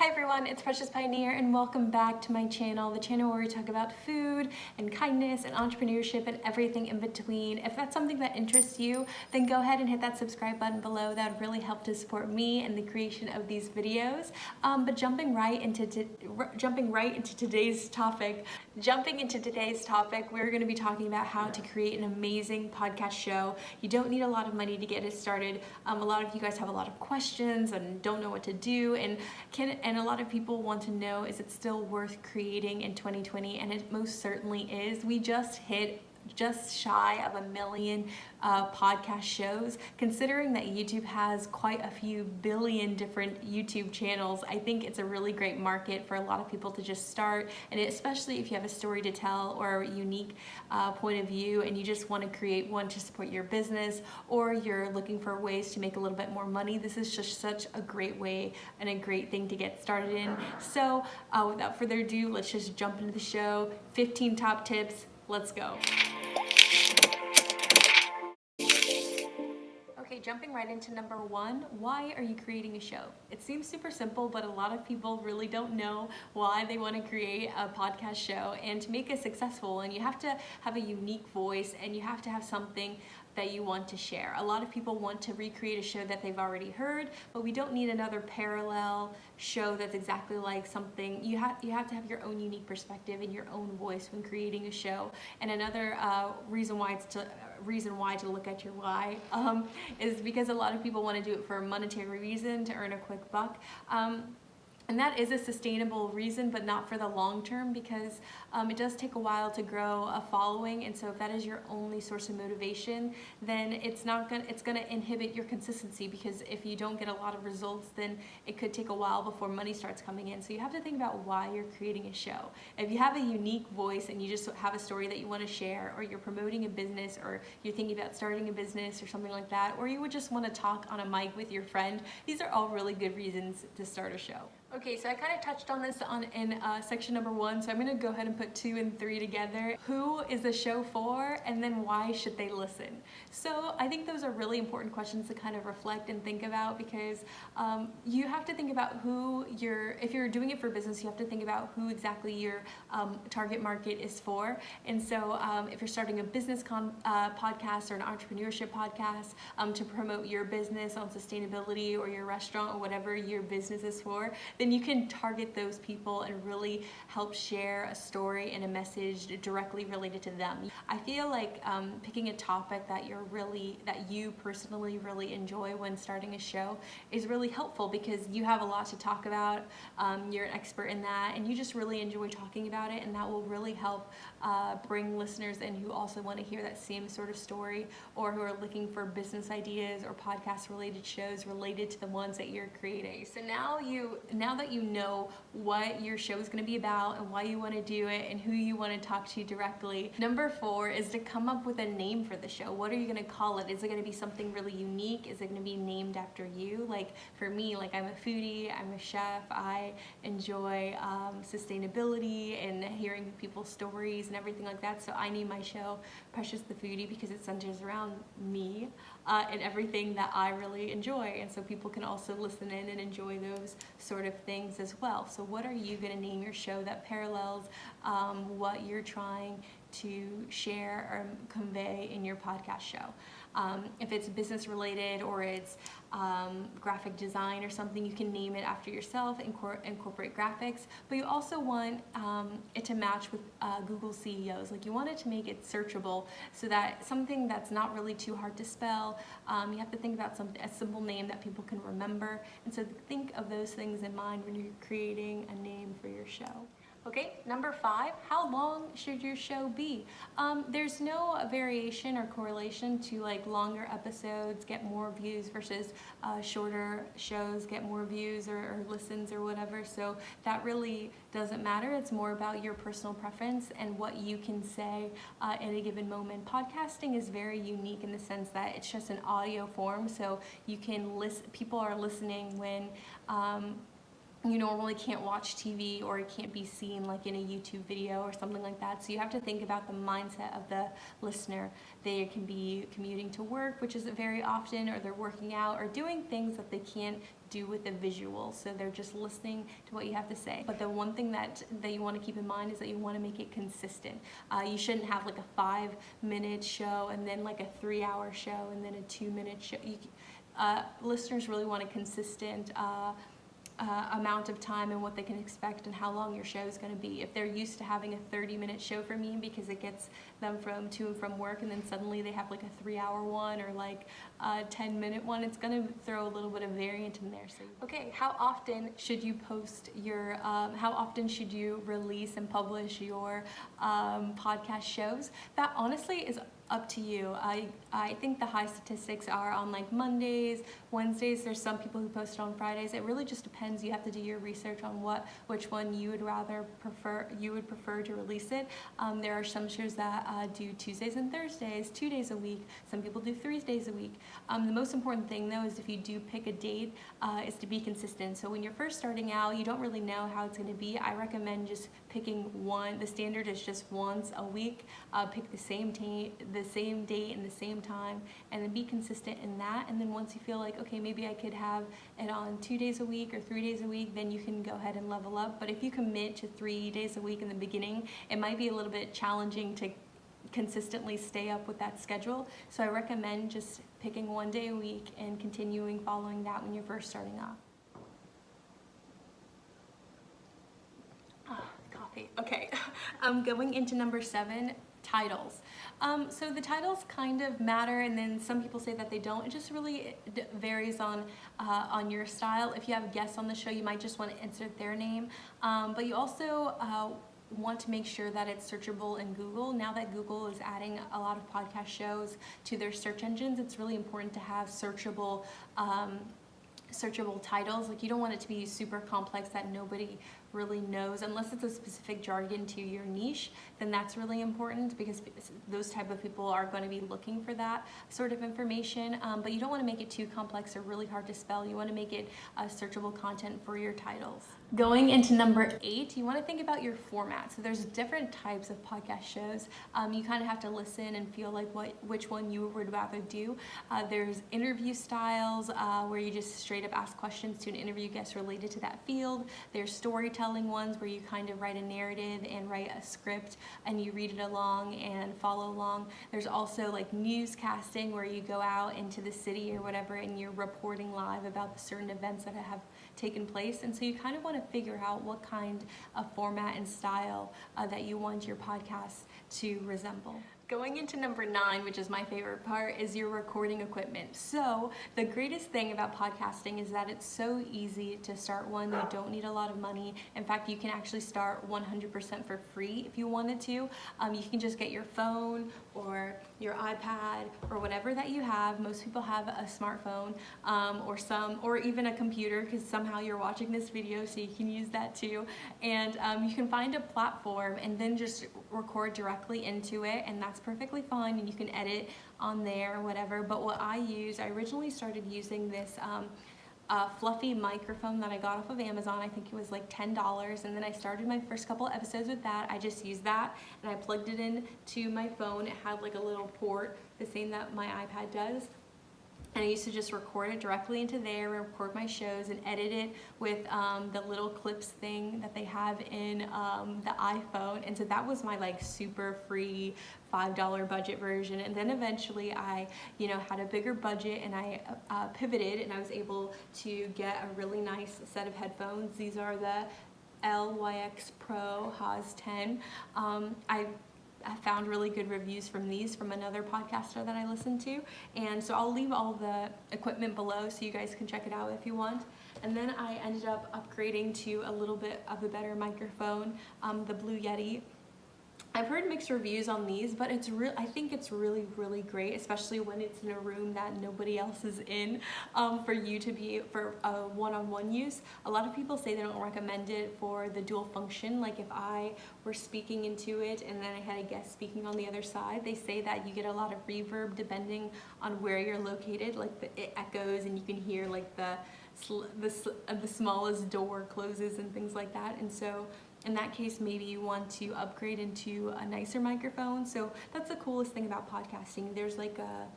Hi everyone, it's Precious Pioneer and welcome back to my channel, the channel where we talk about food and kindness and entrepreneurship and everything in between. If that's something that interests you, then go ahead and hit that subscribe button below. That would really help to support me and the creation of these videos. But jumping right into today's topic, we're going to be talking about how to create an amazing podcast show. You don't need a lot of money to get it started. A lot of you guys have a lot of questions and don't know what to do, and a lot of people want to know, is it still worth creating in 2020? And it most certainly is. We just hit just shy of 1 million podcast shows. Considering that YouTube has quite a few billion different YouTube channels, I think it's a really great market for a lot of people to just start, and especially if you have a story to tell or a unique point of view and you just want to create one to support your business, or you're looking for ways to make a little bit more money. This is just such a great way and a great thing to get started in. So without further ado, let's just jump into the show. 15 top tips. Let's go. Okay, jumping right into number one, why are you creating a show? It seems super simple, but a lot of people really don't know why they want to create a podcast show. And to make it successful, and you have to have a unique voice and you have to have something that you want to share. A lot of people want to recreate a show that they've already heard, but we don't need another parallel show that's exactly like something. You have to have your own unique perspective and your own voice when creating a show. And another reason why to look at your why is because a lot of people want to do it for a monetary reason, to earn a quick buck. And that is a sustainable reason, but not for the long term, because it does take a while to grow a following. And so if that is your only source of motivation, then it's gonna inhibit your consistency, because if you don't get a lot of results, then it could take a while before money starts coming in. So you have to think about why you're creating a show. If you have a unique voice and you just have a story that you want to share, or you're promoting a business, or you're thinking about starting a business or something like that, or you would just want to talk on a mic with your friend, these are all really good reasons to start a show. Okay, so I kind of touched on this in section number 1, so I'm going to go ahead and put 2 and 3 together. Who is the show for, and then why should they listen? So I think those are really important questions to kind of reflect and think about, because you have to think about if you're doing it for business, you have to think about who exactly your target market is for. And so if you're starting a business podcast or an entrepreneurship podcast to promote your business on sustainability, or your restaurant, or whatever your business is for, then you can target those people and really help share a story and a message directly related to them. I feel like picking a topic that you personally really enjoy when starting a show is really helpful, because you have a lot to talk about. You're an expert in that, and you just really enjoy talking about it, and that will really help bring listeners in who also want to hear that same sort of story, or who are looking for business ideas or podcast related shows related to the ones that you're creating. So now that you know what your show is going to be about and why you want to do it and who you want to talk to directly, number 4 is to come up with a name for the show. What are you going to call it? Is it going to be something really unique? Is it going to be named after you? Like for me, like I'm a foodie, I'm a chef, I enjoy sustainability and hearing people's stories and everything like that. So I name my show Precious the Foodie, because it centers around me and everything that I really enjoy. And so people can also listen in and enjoy those sort of things as well. So what are you going to name your show that parallels what you're trying to share or convey in your podcast show? If it's business related, or it's graphic design or something, you can name it after yourself, incorporate graphics, but you also want it to match with Google CEOs. Like, you want it to make it searchable, so that something that's not really too hard to spell, you have to think about a simple name that people can remember. And so think of those things in mind when you're creating a name for your show. Okay, number 5, how long should your show be? There's no variation or correlation to like longer episodes get more views versus shorter shows get more views or listens or whatever. So that really doesn't matter. It's more about your personal preference and what you can say in a given moment. Podcasting is very unique in the sense that it's just an audio form, so you can people are listening when you normally can't watch TV or it can't be seen like in a YouTube video or something like that. So you have to think about the mindset of the listener. They can be commuting to work, which isn't very often, or they're working out or doing things that they can't do with a visual. So they're just listening to what you have to say. But the one thing that you want to keep in mind is that you want to make it consistent. You shouldn't have like a 5-minute show and then like a 3-hour show and then a 2-minute show. Listeners really want a consistent amount of time and what they can expect and how long your show is going to be. If they're used to having a 30-minute show for me because it gets them to and from work, and then suddenly they have like a 3-hour one or like a 10-minute one, it's going to throw a little bit of variant in there. So, okay, how often should you post your, how often should you release and publish your podcast shows? That honestly is up to you. I think the high statistics are on like Mondays, Wednesdays. There's some people who post it on Fridays. It really just depends. You have to do your research on which one you would prefer to release it. There are some shows that do Tuesdays and Thursdays, 2 days a week. Some people do 3 days a week. The most important thing though is if you do pick a date, is to be consistent. So when you're first starting out, you don't really know how it's going to be. I recommend just picking one. The standard is just once a week. Pick the same date and the same time, and then be consistent in that. And then once you feel like, okay, maybe I could have it on 2 days a week or 3 days a week, then you can go ahead and level up. But if you commit to 3 days a week in the beginning, it might be a little bit challenging to consistently stay up with that schedule. So I recommend just picking 1 day a week and continuing following that when you're first starting off. Coffee. Okay, going into number 7, titles. So the titles kind of matter, and then some people say that they don't. It just really varies on your style. If you have guests on the show, you might just want to insert their name, but you also want to make sure that it's searchable in Google. Now that Google is adding a lot of podcast shows to their search engines, it's really important to have searchable titles. Like, you don't want it to be super complex that nobody really knows, unless it's a specific jargon to your niche. Then that's really important, because those type of people are going to be looking for that sort of information. But you don't want to make it too complex or really hard to spell. You want to make it searchable content for your titles. Going into number 8, you want to think about your format. So there's different types of podcast shows. You kind of have to listen and feel like which one you would rather do. There's interview styles where you just straight up ask questions to an interview guest related to that field. There's storytelling ones where you kind of write a narrative and write a script and you read it along and follow along. There's also like newscasting where you go out into the city or whatever and you're reporting live about the certain events that have taken place. And so you kind of want to figure out what kind of format and style that you want your podcast to resemble. Going into number 9, which is my favorite part, is your recording equipment. So the greatest thing about podcasting is that it's so easy to start one. You don't need a lot of money. In fact, you can actually start 100% for free if you wanted to. You can just get your phone or your iPad or whatever that you have. Most people have a smartphone or even a computer, because somehow you're watching this video, so you can use that too. And you can find a platform and then just record directly into it, and that's perfectly fine, and you can edit on there or whatever. But what I originally started using this fluffy microphone that I got off of Amazon. I think it was like $10, and then I started my first couple episodes with that. I just used that and I plugged it in to my phone. It had like a little port, the same that my iPad does. And I used to just record it directly into there, record my shows, and edit it with the little clips thing that they have in the iPhone. And so that was my like super free $5 budget version. And then eventually I, had a bigger budget, and I pivoted, and I was able to get a really nice set of headphones. These are the LyxPro Haas 10. I found really good reviews from these from another podcaster that I listened to, and so I'll leave all the equipment below so you guys can check it out if you want. And then I ended up upgrading to a little bit of a better microphone, the Blue Yeti. I've heard mixed reviews on these, but I think it's really, really great, especially when it's in a room that nobody else is in, for you to be for one-on-one use. A lot of people say they don't recommend it for the dual function. Like if I were speaking into it and then I had a guest speaking on the other side, they say that you get a lot of reverb depending on where you're located. Like it echoes, and you can hear like the the smallest door closes and things like that. And so in that case, maybe you want to upgrade into a nicer microphone. So that's the coolest thing about podcasting. There's like a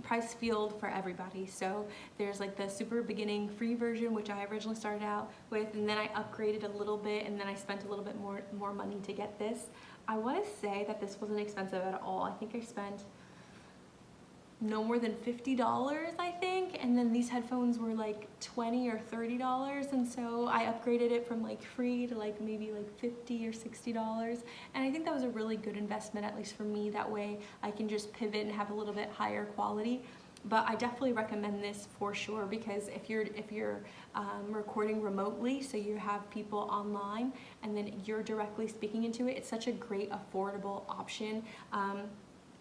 price field for everybody. So there's like the super beginning free version, which I originally started out with, and then I upgraded a little bit, and then I spent a little bit more money to get this. I want to say that this wasn't expensive at all. I think I spent no more than $50, I think, and then these headphones were like $20 or $30, and so I upgraded it from like free to like maybe like $50 or $60, and I think that was a really good investment, at least for me. That way I can just pivot and have a little bit higher quality. But I definitely recommend this for sure, because if you're recording remotely, so you have people online and then you're directly speaking into it, it's such a great affordable option.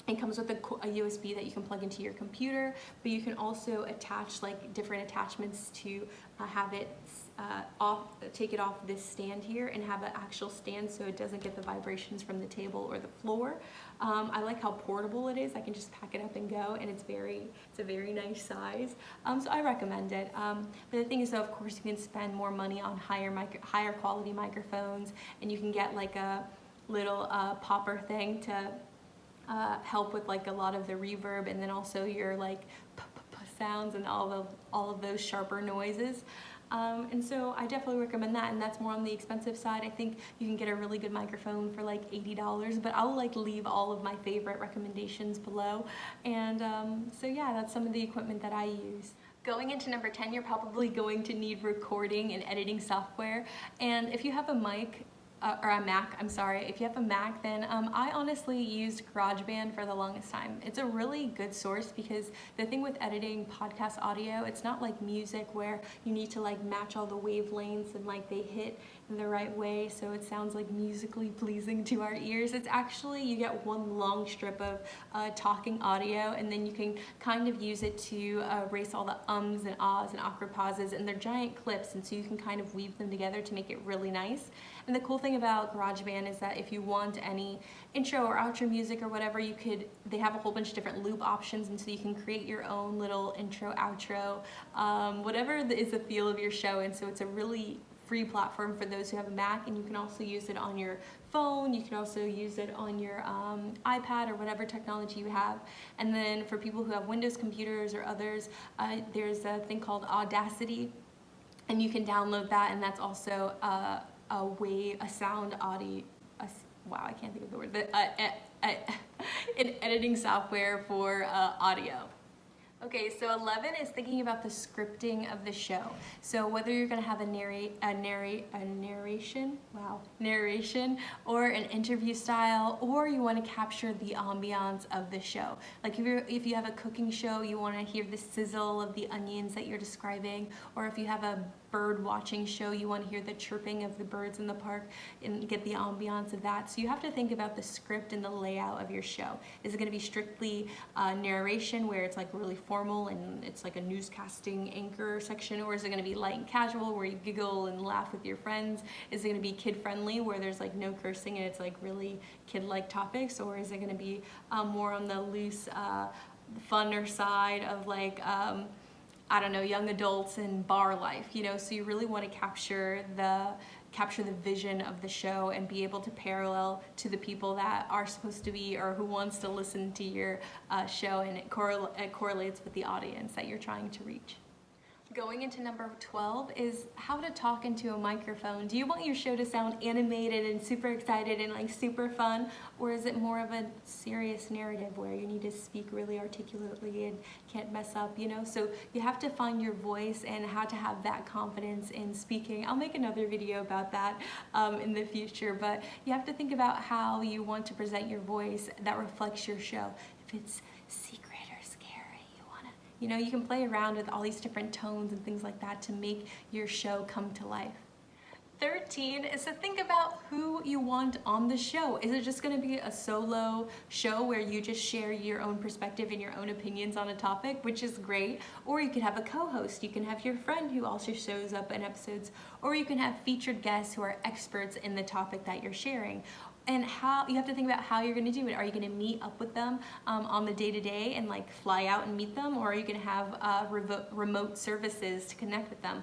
It comes with a USB that you can plug into your computer, but you can also attach like different attachments to have it take it off this stand here and have an actual stand so it doesn't get the vibrations from the table or the floor. I like how portable it is. I can just pack it up and go, and it's a very nice size. So I recommend it. But the thing is, though, of course, you can spend more money on higher quality microphones, and you can get like a little popper thing to help with like a lot of the reverb, and then also your like sounds and all of those sharper noises. And so I definitely recommend that, and that's more on the expensive side. I think you can get a really good microphone for like $80, but I'll like leave all of my favorite recommendations below. And so yeah, that's some of the equipment that I use. Going into number 10, you're probably going to need recording and editing software. And if you have a mic, or a Mac, I'm sorry, if you have a Mac, then I honestly used GarageBand for the longest time. It's a really good source, because the thing with editing podcast audio, it's not like music where you need to like match all the wavelengths and like they hit in the right way so it sounds like musically pleasing to our ears. It's actually, you get one long strip of talking audio, and then you can kind of use it to erase all the ums and ahs and awkward pauses, and they're giant clips, and so you can kind of weave them together to make it really nice. And the cool thing about GarageBand is that if you want any intro or outro music or whatever, they have a whole bunch of different loop options, and so you can create your own little intro, outro, whatever is the feel of your show. And so it's a really free platform for those who have a Mac, and you can also use it on your phone. You can also use it on your iPad or whatever technology you have. And then for people who have Windows computers or others, there's a thing called Audacity, and you can download that, and that's also a sound audio, wow, I can't think of the word, an editing software for audio. Okay, so 11 is thinking about the scripting of the show. So whether you're going to have a narration, or an interview style, or you want to capture the ambiance of the show. Like if you have a cooking show, you want to hear the sizzle of the onions that you're describing, or if you have a bird watching show, you want to hear the chirping of the birds in the park and get the ambiance of that. So you have to think about the script and the layout of your show. Is it going to be strictly narration, where it's like really formal and it's like a newscasting anchor section, or is it going to be light and casual where you giggle and laugh with your friends? Is it going to be kid friendly where there's like no cursing and it's like really kid-like topics, or is it going to be more on the loose funner side of like I don't know, young adults and bar life, you know? So you really want to capture the vision of the show and be able to parallel to the people that are supposed to be, or who wants to listen to your show, and it correlates with the audience that you're trying to reach. Going into number 12 is how to talk into a microphone. Do you want your show to sound animated and super excited and like super fun, or is it more of a serious narrative where you need to speak really articulately and can't mess up, you know? So you have to find your voice and how to have that confidence in speaking. I'll make another video about that in the future, but you have to think about how you want to present your voice that reflects your show. If it's secret, you know, you can play around with all these different tones and things like that to make your show come to life. 13 is to think about who you want on the show. Is it just going to be a solo show where you just share your own perspective and your own opinions on a topic, which is great, or you could have a co-host. You can have your friend who also shows up in episodes, or you can have featured guests who are experts in the topic that you're sharing. and how you have to think about how you're going to do it. Are you going to meet up with them on the day-to-day and like fly out and meet them, or are you going to have remote services to connect with them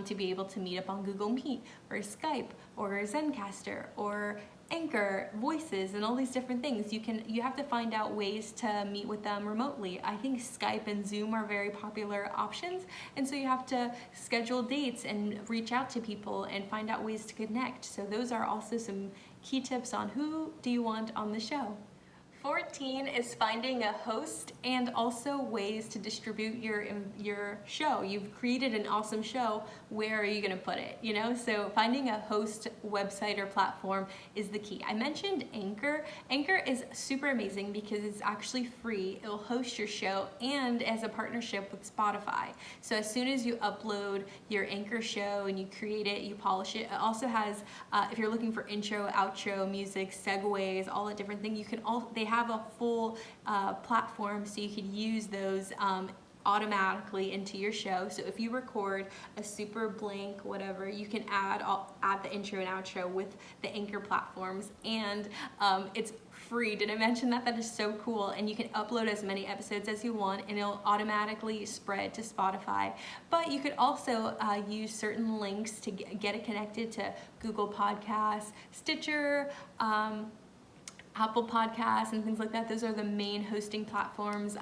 to be able to meet up on Google Meet or Skype or Zencaster or Anchor, Voices, and all these different things? You have to find out ways to meet with them remotely. I think Skype and Zoom are very popular options, and so you have to schedule dates and reach out to people and find out ways to connect. So those are also some key tips on who do you want on the show. 14 is finding a host and also ways to distribute your show. You've created an awesome show. Where are you going to put it? You know, so finding a host, website, or platform is the key. I mentioned Anchor. Anchor is super amazing because it's actually free. It'll host your show and as a partnership with Spotify. So as soon as you upload your Anchor show and you create it, you polish it. It also has, if you're looking for intro, outro, music, segues, all the different things, they have a full platform, so you could use those automatically into your show. So if you record a super blank whatever, you can add the intro and outro with the Anchor platforms, and it's free. Did I mention that? That is so cool. And you can upload as many episodes as you want, and it'll automatically spread to Spotify. But you could also use certain links to get it connected to Google Podcasts, Stitcher, Apple Podcasts, and things like that. Those are the main hosting platforms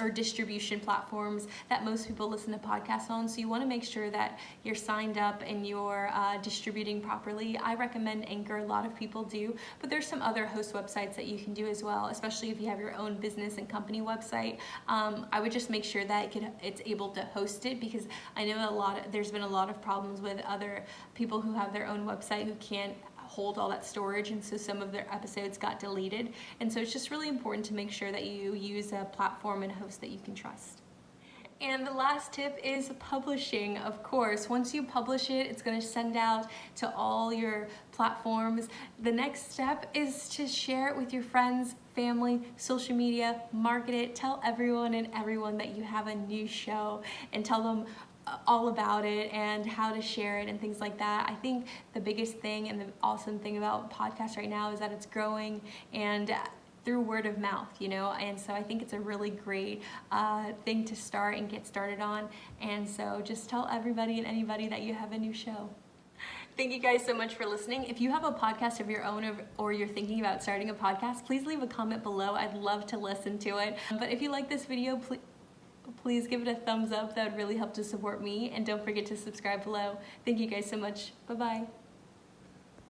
or distribution platforms that most people listen to podcasts on. So you want to make sure that you're signed up and you're distributing properly. I recommend Anchor. A lot of people do, but there's some other host websites that you can do as well, especially if you have your own business and company website. I would just make sure that it's able to host it, because I know there's been a lot of problems with other people who have their own website who can't hold all that storage, and so some of their episodes got deleted. And so it's just really important to make sure that you use a platform and host that you can trust. And the last tip is publishing. Of course, once you publish it, it's going to send out to all your platforms. The next step is to share it with your friends, family, social media, market it, tell everyone that you have a new show, and tell them all about it and how to share it and things like that. I think the biggest thing and the awesome thing about podcasts right now is that it's growing and through word of mouth, you know, and so I think it's a really great thing to start and get started on. And so just tell everybody and anybody that you have a new show. Thank you guys so much for listening. If you have a podcast of your own, or you're thinking about starting a podcast, please leave a comment below. I'd love to listen to it. But if you like this video, please give it a thumbs up. That would really help to support me. And don't forget to subscribe below. Thank you guys so much. Bye-bye.